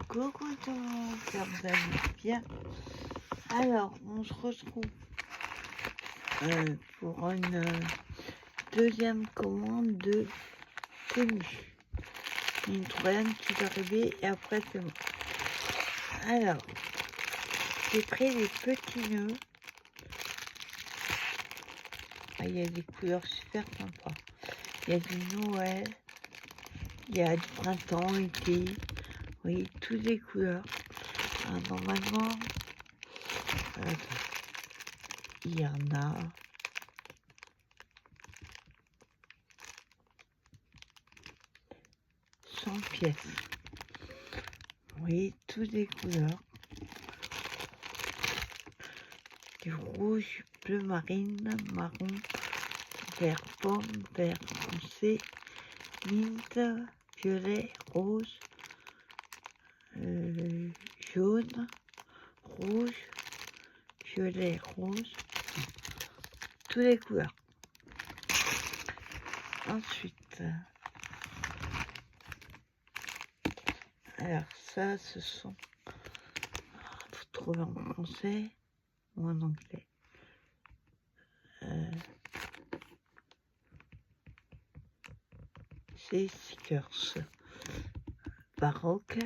Coucou tout le monde, ça vous allez bien? Alors, on se retrouve pour une deuxième commande de tenue. Une troisième qui va arriver et après c'est bon. Alors, j'ai pris des petits nœuds. Ah, il y a des couleurs super sympas. Il y a du Noël, il y a du printemps, été, oui, toutes les couleurs. Alors, normalement, il y en a 100 pièces. Oui, toutes les couleurs. Du rouge, bleu marine, marron, vert pomme, vert foncé, mint, violet, rose, jaune, rouge, violet, rose, toutes les couleurs. Ensuite, alors ça, ce sont, faut trouver en français ou en anglais. C'est stickers baroque.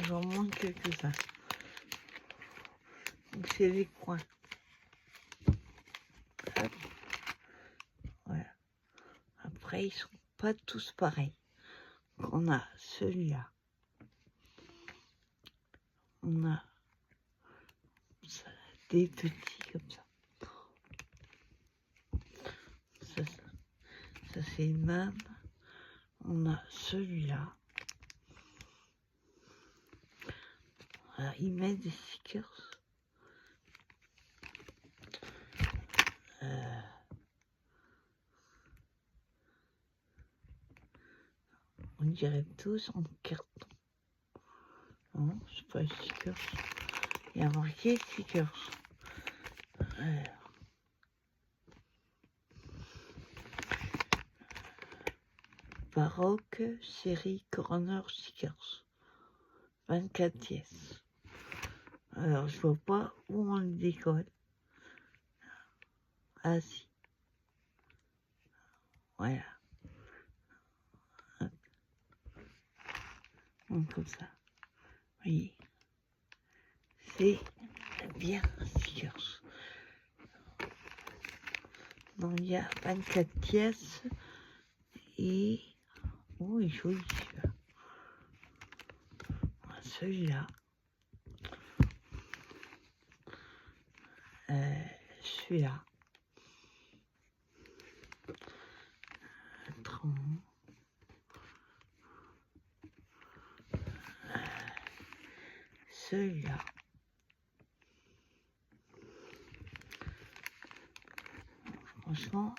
J'en manque quelques-uns. Donc c'est les coins. Hop. Voilà. Après, ils sont pas tous pareils. Donc, on a celui-là. On a des petits comme ça. Ça c'est le même. On a celui-là. Alors, il met des stickers. On dirait tous en carton. Non, c'est pas stickers. Il y a marqué stickers. Alors. Baroque, série Corner Stickers. 24 pièces. Alors, je vois pas où on le décolle. Ah si. Voilà. Hop. Donc, comme ça. Oui. C'est bien stickers. Donc, il y a 24 pièces. Et... oh, il est joli celui-là. Celui-là. Celui-là. Celui-là. Franchement,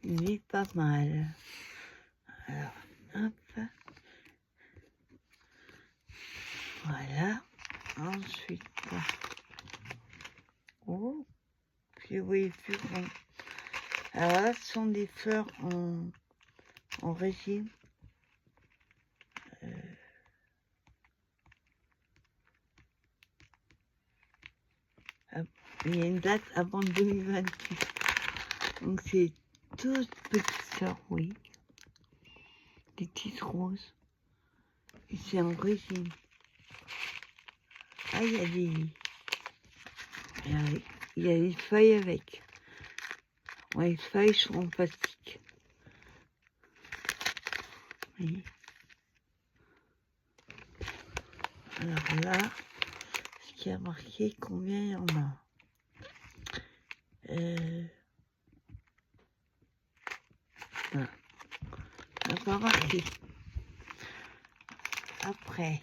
il est pas mal. Alors, hop. Voilà. Ensuite, oh, je les voyais plus grands. Alors là, ce sont des fleurs en régime. Il y a une date avant 2028. Donc c'est toutes petites fleurs, oui. Des petites roses. Et c'est en régime. Ah, il y a des feuilles avec. Ouais, les feuilles sont en plastique. Oui. Alors là, ce qui a marqué combien il y en a. Voilà. On n'a pas marqué. Après.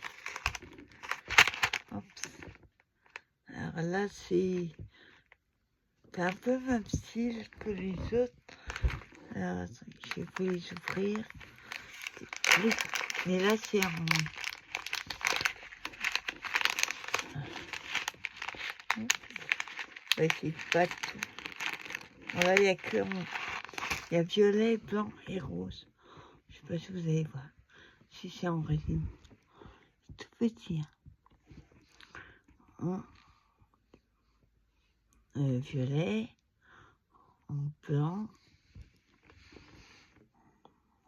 Hop. Alors là, c'est un peu le même style que les autres. Alors, je vais les ouvrir. Mais là, c'est en... ouais, c'est pas tout. Voilà, il y a violet, blanc et rose. Je sais pas si vous allez voir. Si c'est en résine. C'est tout petit. En violet, en blanc,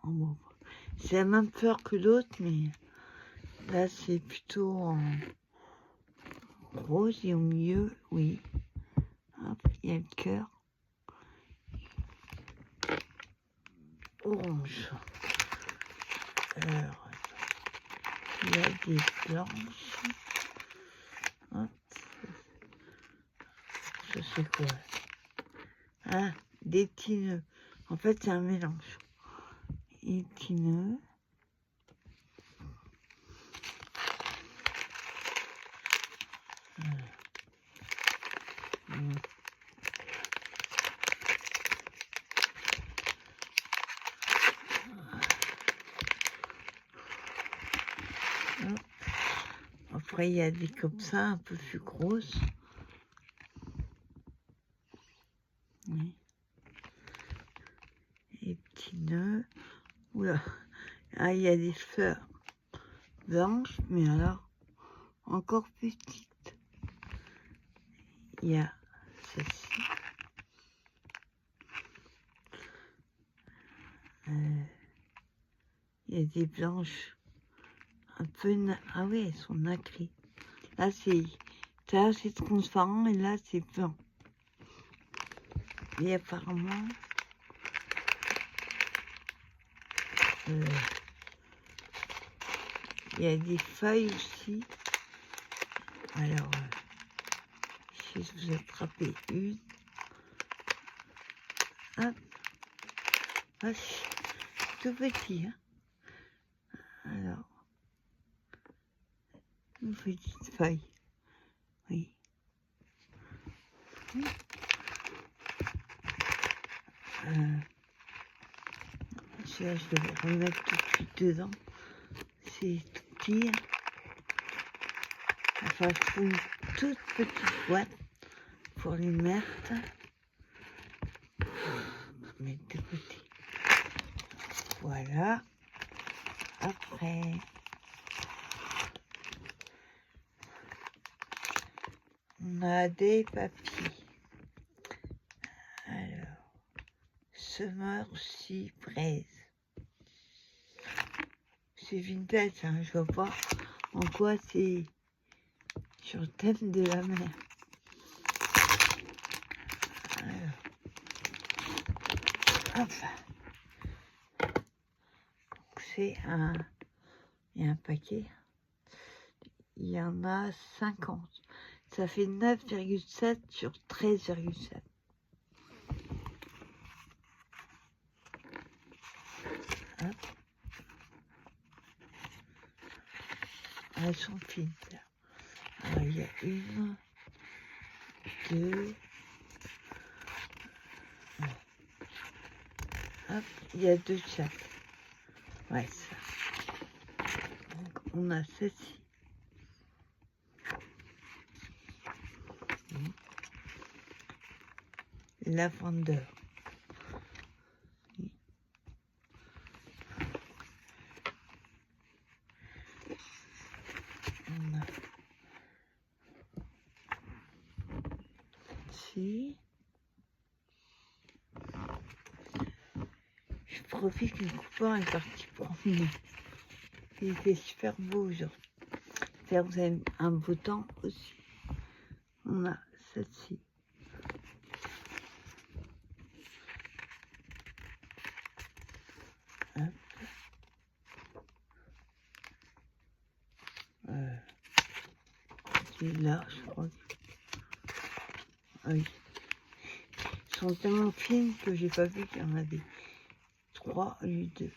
en mauve. C'est la même fleur que l'autre, mais là c'est plutôt en rose et au milieu, oui. Hop, il y a le cœur. Orange. Alors, il y a des blanches. Hop. Ça c'est quoi? Ah, des petits nœuds. En fait, c'est un mélange. Et petits nœuds. Après, il y a des comme ça, un peu plus grosses. Oui. Et petits nœuds. Oula. Ah, il y a des fleurs blanches, mais alors encore plus petites. Il y a celle-ci. Il y a des blanches un peu... Ah oui, elles sont nacrées. Là, c'est transparent et là, c'est blanc. Et apparemment... il y a des feuilles aussi. Alors, si vous attrapez une... Hop. Ah, c'est tout petit, hein. Alors... Une petite feuille. Oui. Celui-là, je devais remettre tout de suite dedans. C'est tout petit. Enfin, je trouve une toute petite boîte pour les mettre. Mettre de côté. Voilà. Après, on a des papiers. Alors, Summer Sea Breeze. C'est vintage, hein, je vois pas en quoi c'est sur le thème de la mer. Alors, hop. C'est un... Il y a un paquet. Il y en a 50. Ça fait 9,7 sur 13,7. Hop. Elles sont fines. Alors, il y a une, deux. Hop, il y a deux chaque. Ouais, ça. Donc, on a celle-ci. Lavender. On a ici. Je profite que le coupon est parti pour moi. Il fait super beau aujourd'hui. Là, vous avez un beau temps aussi. On a celle-ci. Hop. Là, je crois. Ah oui. Ils sont tellement fines que j'ai pas vu qu'il y en avait 3 et 2.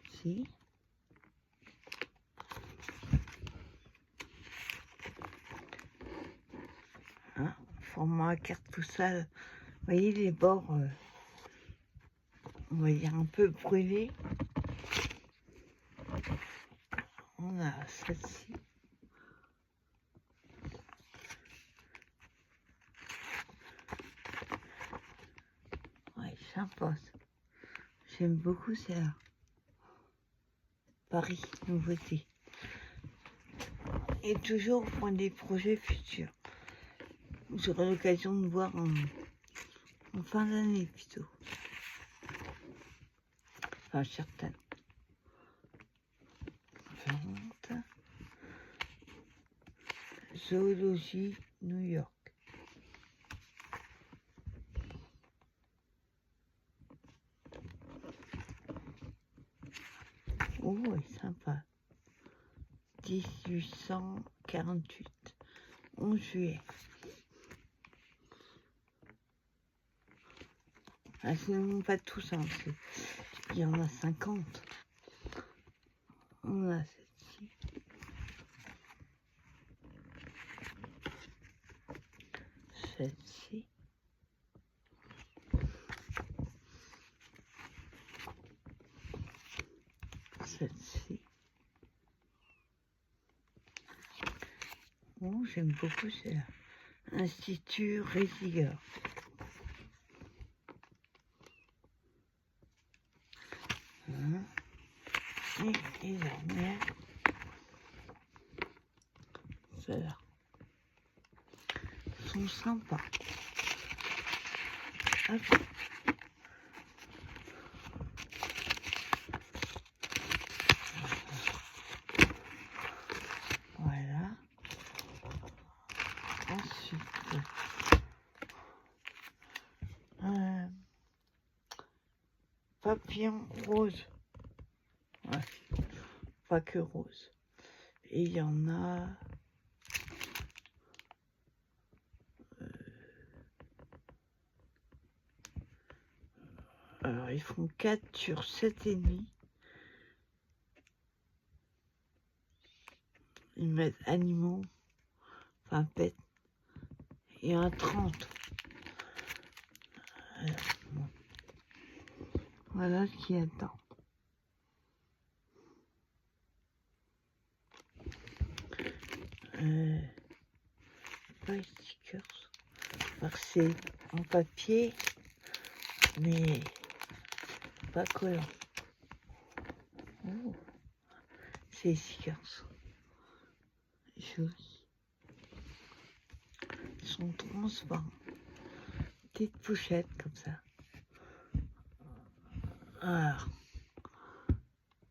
Si. Hein, format carte postale. Vous voyez les bords, on va dire un peu brûlés. On a celle-ci. Ouais, sympa. J'aime beaucoup celle-là. Paris, nouveauté. Et toujours pour des projets futurs. J'aurai l'occasion de voir en fin d'année plutôt. Enfin, certaines. Zoologie, New York. Oh, c'est sympa. 1848. 11 juillet. Ah, c'est non pas tous, hein, parce qu'il y en a 50. On a celle-ci. Celle-ci. Celle-ci. Oh, j'aime beaucoup celle-là. Institut Résiger. Et les dernières, celles-là, sont sympas. Hop. Voilà. Ensuite, papillon rose. Ouais, pas que rose. Et il y en a... alors, ils font 4 sur 7,5. Ils mettent animaux, enfin pets, et un 30. Alors, bon. Voilà ce qu'il y a dedans. Pas les stickers. Alors, c'est en papier, mais pas collant. Oh, c'est les stickers. Jolis. Ils sont transparents. Petite pochette comme ça. Alors,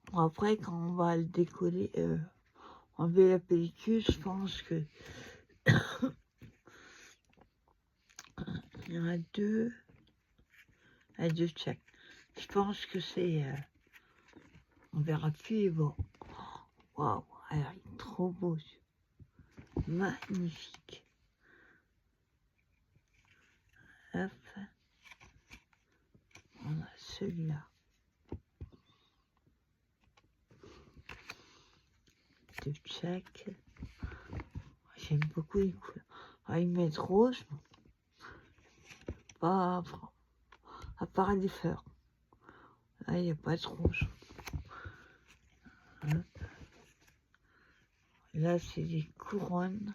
bon, après, quand on va le décoller, enlever la pellicule, je pense que il y en a deux, à deux de chaque. Je pense que c'est, on verra plus les bords. Waouh, alors il est trop beau, magnifique. Hop, on a celui-là. De chaque. J'aime beaucoup les couleurs. Ah, ils mettent rose, pas à part les fleurs. Là, il n'y a pas de rouge. Hop. Là, c'est des couronnes.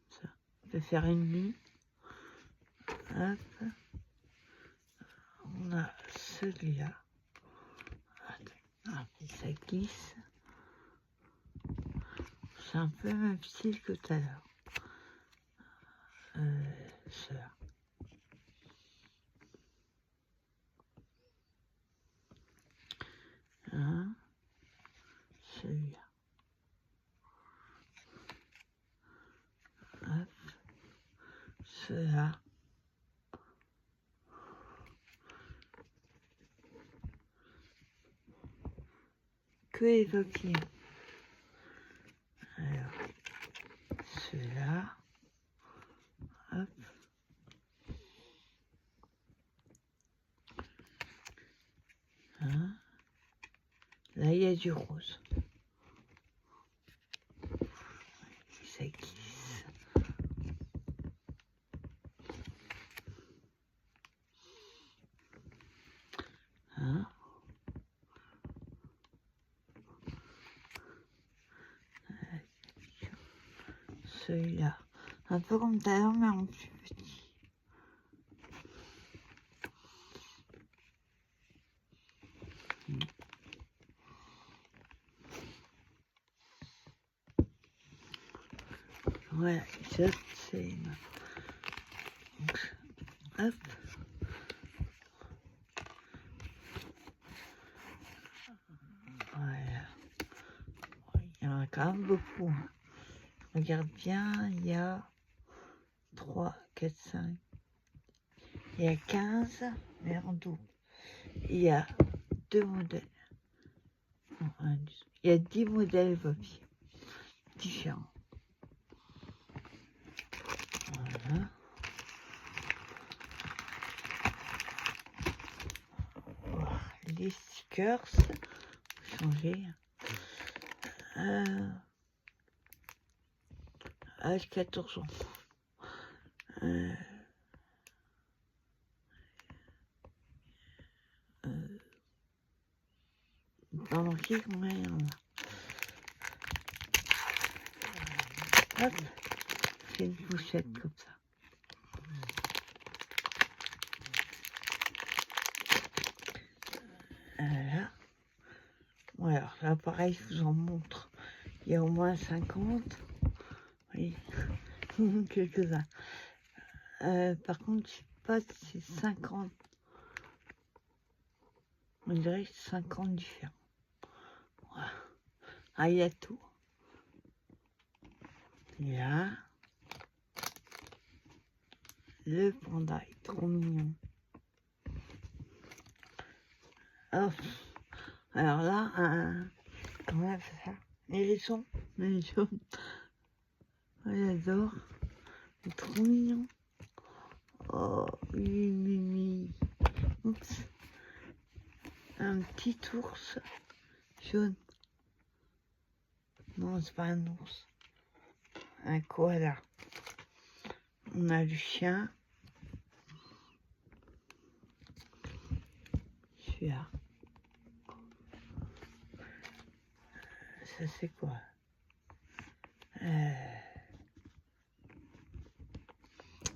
Ça, on peut faire une ligne. Hop. On a celui-là. Ah, ça glisse. C'est un peu le même style que tout à l'heure. Ça. Hein, celui-là. Hop. Cela. Que les papillons. Alors, cela. Hop. Hein. Là, il y a du rose. Ça glisse. Hein. Celui-là. Un peu comme tout à l'heure, mais en plus petit. Ouais, ça c'est... Hop. Voilà. Il y en a quand même beaucoup. Hein. Regarde bien, il y a 3, 4, 5. Il y a 15, mais en tout. Il y a 2 modèles. Non, il y a 10 modèles papier différents. Voilà. Voilà. Les stickers, changer. Âge 14 ans. Pas marqué combien il y en a. Hop, c'est une pochette comme ça. Voilà. Voilà, là pareil, je vous en montre. Il y a au moins 50. Oui, quelques-uns. Par contre, je sais pas si c'est 50. On dirait que c'est 50 différents. Voilà. Ah, il y a tout. Il y a le panda, il est trop mignon. Oh. Alors là, comment on fait ça? Les hérissons, les jaunes. Oh, j'adore. Il est trop mignon. Oh, Mimi. Oups. Un petit ours jaune. Non, c'est pas un ours. Un koala. On a le chien. Celui-là. Ça c'est quoi?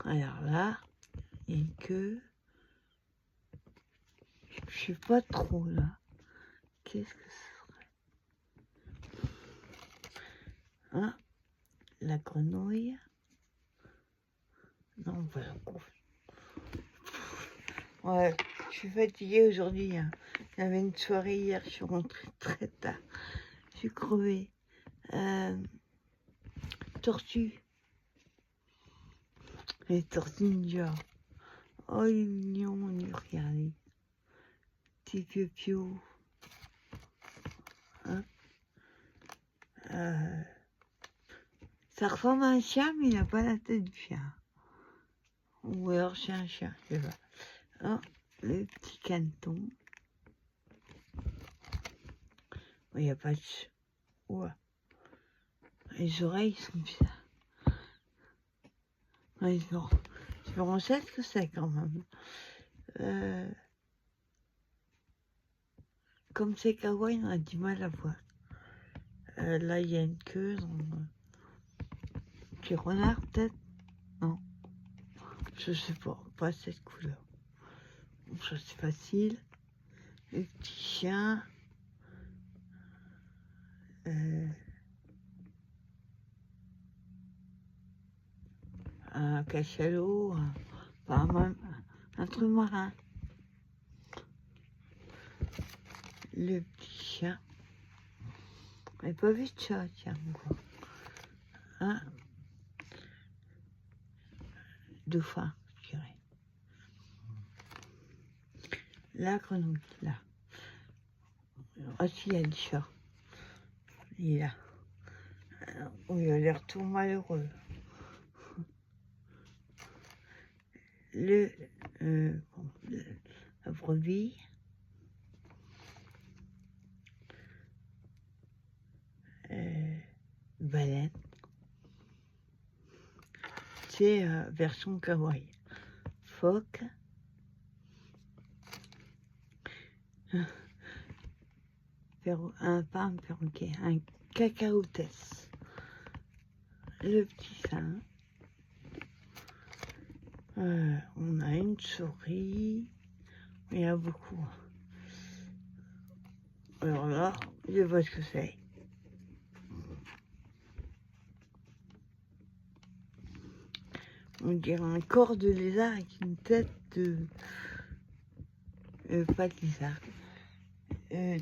Alors là, il y a une queue. Je sais pas trop là. Qu'est-ce que ce serait? Hein? La grenouille. Non, voilà. Ouais, je suis fatiguée aujourd'hui. Hein. J'avais une soirée hier, je suis rentrée très tard. Je suis crevée. Tortue. Les tortues ninja. Oh, il est mignon, regardez. Petit piou-piou. Hein? Ça ressemble à un chien, mais il n'a pas la tête du chien. Ou alors c'est un chien, je sais pas. Oh, le petit caneton. Il n'y a pas de... Ouais. Les oreilles sont bizarres. Ouais, non. Je me renseigne ce que c'est quand même. Comme c'est kawaii, on a du mal à voir. Là, il y a une queue. Petit renard, peut-être? Non. Je sais pas cette couleur. Ça, c'est facile. Le petit chien. Un cachalot. Un truc marin. Le petit chien. J'ai pas vu de chat, tiens, encore. Hein? Dauphin, je dirais. La grenouille, là. Ah si, il y a du chat. Il est là. Oh, il a l'air tout malheureux. La brebis. Baleine. C'est version kawaii. Phoque. Pas un perroquet, un cacaotès. Le petit sein. On a une souris. Il y a beaucoup. Alors là, je vois ce que c'est. On dirait un corps de lézard avec une tête de... pas de lézard.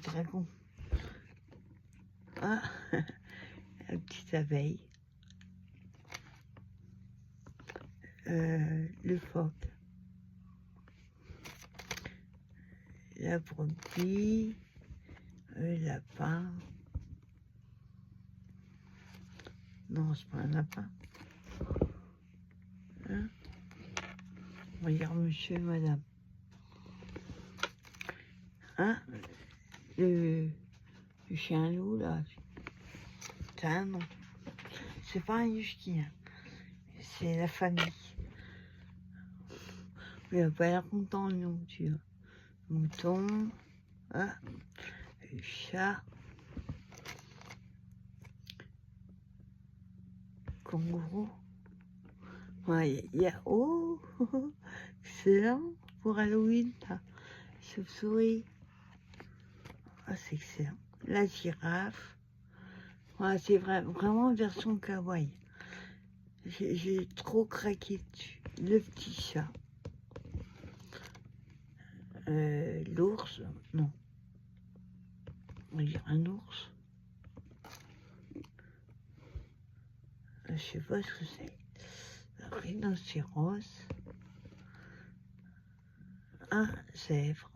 Dragon. Ah, la petite abeille. Le phoque. La brebis. Le lapin. Non, c'est pas un lapin. Hein? Regarde monsieur et madame. Hein? Le chien loup, là. C'est un nom. C'est pas un husky, hein. C'est la famille. Il a pas l'air content, non, tu vois. Mouton. Ah, le chat. Kangourou. Ouais, il y a... Oh, excellent pour Halloween, là. Chauve-souris. Ah, c'est excellent. La girafe. Ouais, c'est vraiment version kawaii. J'ai trop craqué dessus. Le petit chat. L'ours. Non. On va dire un ours. Je sais pas ce que c'est. Un rhinocéros. Un zèbre.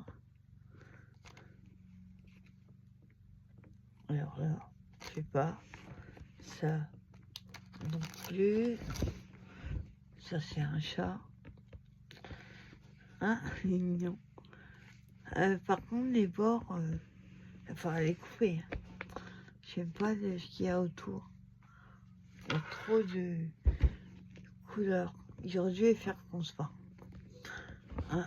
Alors là, je sais pas. Ça non plus. Ça, c'est un chat. Ah, il est mignon. Par contre, les bords, il va falloir les couper. Je sais pas de ce qu'il y a autour. Il y a trop de couleurs. J'aurais dû les faire transparent. Ah,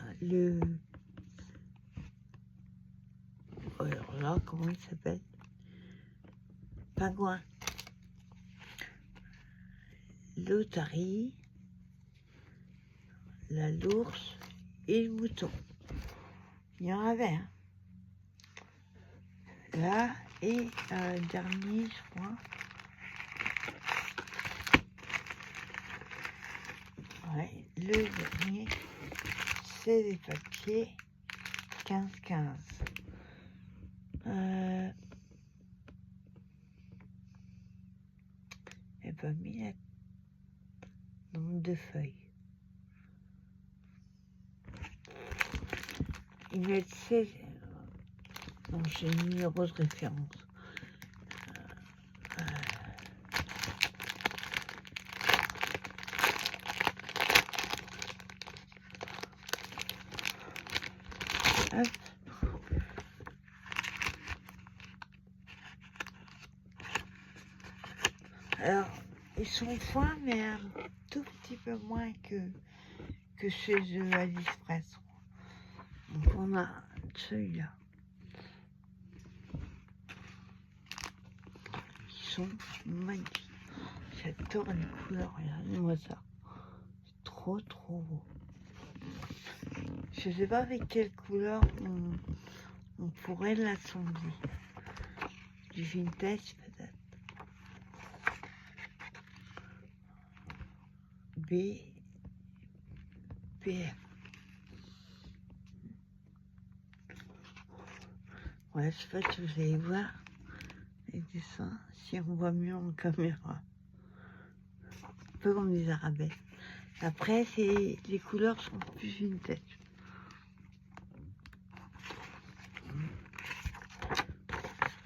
alors là, comment il s'appelle? Pingouin. L'otarie. L'ours et le mouton. Il y en avait, hein. Là, et dernier, je crois. Ouais, le dernier, c'est les papiers 15-15. J'ai pas mis le nombre de feuilles. Ils mettent 16. Non, j'ai le numéro de référence. Hop. Alors, ils sont fins, mais un tout petit peu moins que chez eux à l'Express. Donc on a celui-là. Ils sont magnifiques. J'adore les couleurs, regardez-moi ça. C'est trop beau. Je sais pas avec quelle couleur on pourrait l'assembler. Du vintage peut-être. BF. Ouais, je sais pas si vous allez voir les dessins, si on voit mieux en caméra. Un peu comme des arabesques. Après, les couleurs sont plus vintage.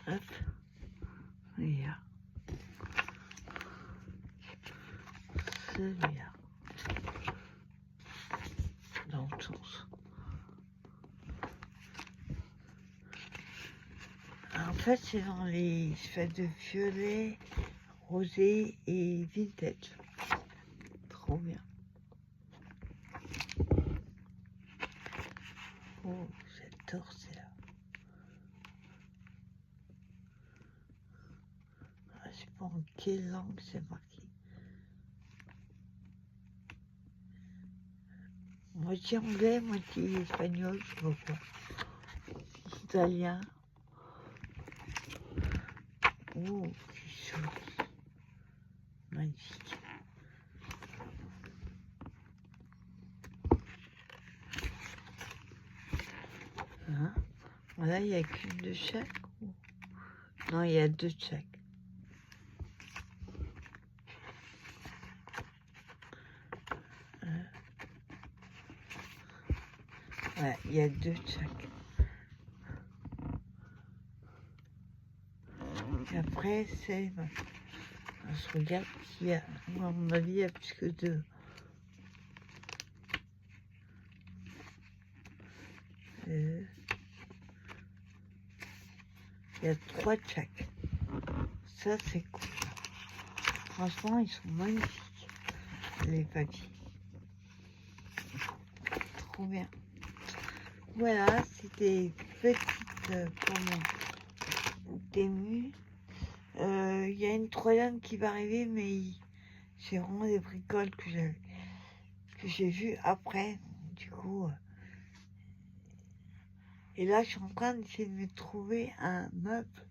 Hop. Regarde. Celui-là. Dans le sens. En fait, c'est dans les espèces de violet, rosé et vintage. Trop bien. Oh, j'adore celle-là. Ah, je sais pas en quelle langue c'est marqué. Moitié anglais, moitié espagnol, je sais pas quoi. Italien. Oh, c'est joli. Magnifique. Hein? Voilà, il n'y a qu'une de chaque. Non, il y a 2 de chaque. Ouais, il y a 2 de chaque. Et après, c'est... On se regarde s'il y a... À mon avis, il y a plus que 2. Il y a 3 de chaque. Ça, c'est cool. Franchement, ils sont magnifiques, les papiers. Trop bien. Voilà, c'était petite démue. Il y a une troisième qui va arriver, mais c'est vraiment des bricoles que j'ai vues après. Du coup, et là, je suis en train d'essayer de me trouver un meuble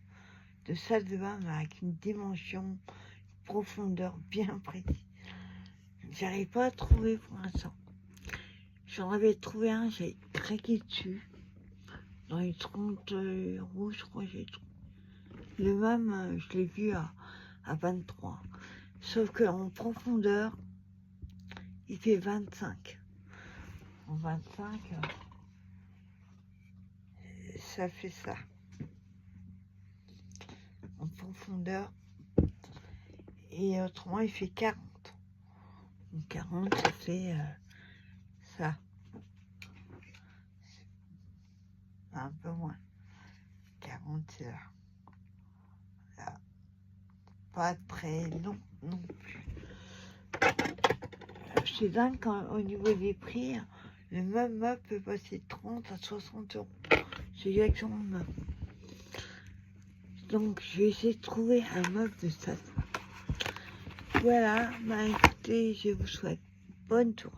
de salle de bain avec une dimension, une profondeur bien précise. J'arrive pas à trouver pour l'instant. J'en avais trouvé un, j'ai craqué dessus. Dans les 30 euros, je crois que j'ai trouvé. Le même, je l'ai vu à 23. Sauf qu'en profondeur, il fait 25. En 25, ça fait ça. En profondeur. Et autrement, il fait 40. Donc 40, ça fait ça. Un peu moins. 40, c'est là. Là. Pas très long non plus. C'est dingue quand, au niveau des prix, le même meuble peut passer de 30 à 60 euros. C'est exactement le même. Donc, je vais essayer de trouver un meuble de ça. Voilà, bah écoutez, je vous souhaite bonne journée.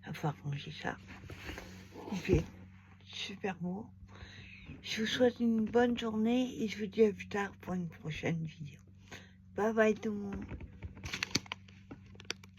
Enfin, ranger ça. Il fait super beau. Je vous souhaite une bonne journée et je vous dis à plus tard pour une prochaine vidéo. Bye bye tout le monde.